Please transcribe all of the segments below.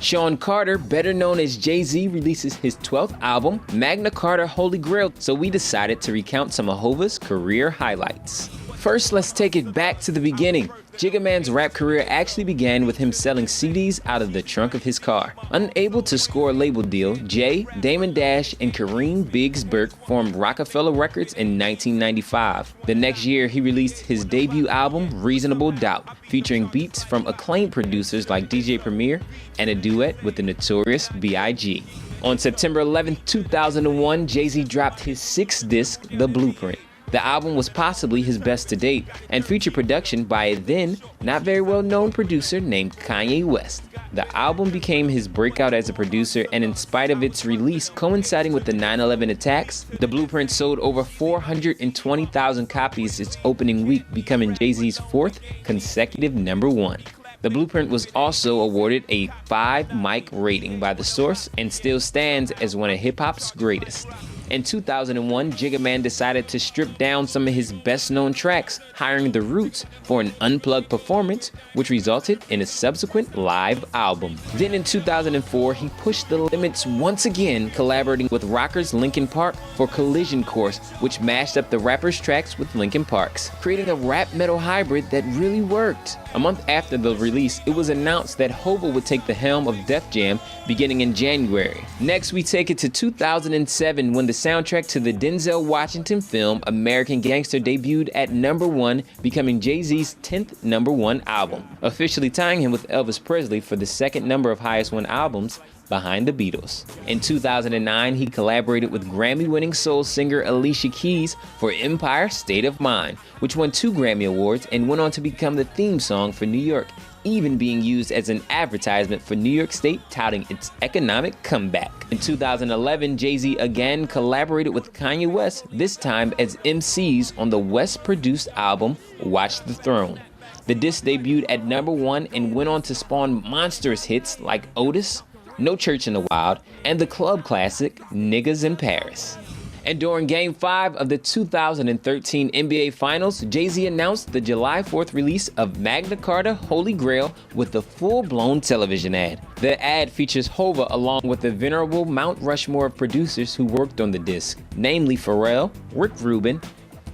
Sean Carter, better known as Jay-Z, releases his 12th album, Magna Carta Holy Grail, so we decided to recount some of Hova's career highlights. First, let's take it back to the beginning. Jigga Man's rap career actually began with him selling CDs out of the trunk of his car. Unable to score a label deal, Jay, Damon Dash, and Kareem Biggs Burke formed Roc-A-Fella Records in 1995. The next year, he released his debut album, Reasonable Doubt, featuring beats from acclaimed producers like DJ Premier and a duet with the notorious B.I.G. On September 11, 2001, Jay-Z dropped his 6th disc, The Blueprint. The album was possibly his best to date and featured production by a then not very well known producer named Kanye West. The album became his breakout as a producer, and in spite of its release coinciding with the 9/11 attacks, The Blueprint sold over 420,000 copies its opening week, becoming Jay-Z's 4th consecutive #1. The Blueprint was also awarded a 5 mic rating by The Source and still stands as one of hip-hop's greatest. In 2001, Jigga Man decided to strip down some of his best-known tracks, hiring The Roots for an unplugged performance, which resulted in a subsequent live album. Then in 2004, he pushed the limits once again, collaborating with rockers Linkin Park for Collision Course, which mashed up the rapper's tracks with Linkin Park's, creating a rap-metal hybrid that really worked. A month after the release, it was announced that Hova would take the helm of Def Jam beginning in January. Next, we take it to 2007 when the soundtrack to the Denzel Washington film American Gangster debuted at #1, becoming Jay-Z's 10th #1 album, officially tying him with Elvis Presley for the second number of highest-won albums behind the Beatles. In 2009, he collaborated with Grammy-winning soul singer Alicia Keys for Empire State of Mind, which won 2 Grammy Awards and went on to become the theme song for New York, even being used as an advertisement for New York State touting its economic comeback. In 2011, Jay-Z again collaborated with Kanye West, this time as MCs on the West-produced album Watch the Throne. The disc debuted at #1 and went on to spawn monstrous hits like Otis, No Church in the Wild, and the club classic Niggas in Paris. And during Game 5 of the 2013 NBA Finals, Jay-Z announced the July 4th release of Magna Carta Holy Grail with a full-blown television ad. The ad features Hova along with the venerable Mount Rushmore of producers who worked on the disc, namely Pharrell, Rick Rubin,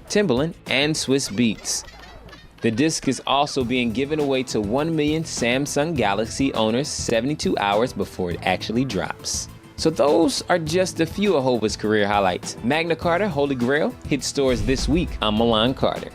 Timbaland, and Swiss Beats. The disc is also being given away to 1 million Samsung Galaxy owners 72 hours before it actually drops. So those are just a few of Hova's career highlights. Magna Carta Holy Grail hit stores this week. I'm Milan Carter.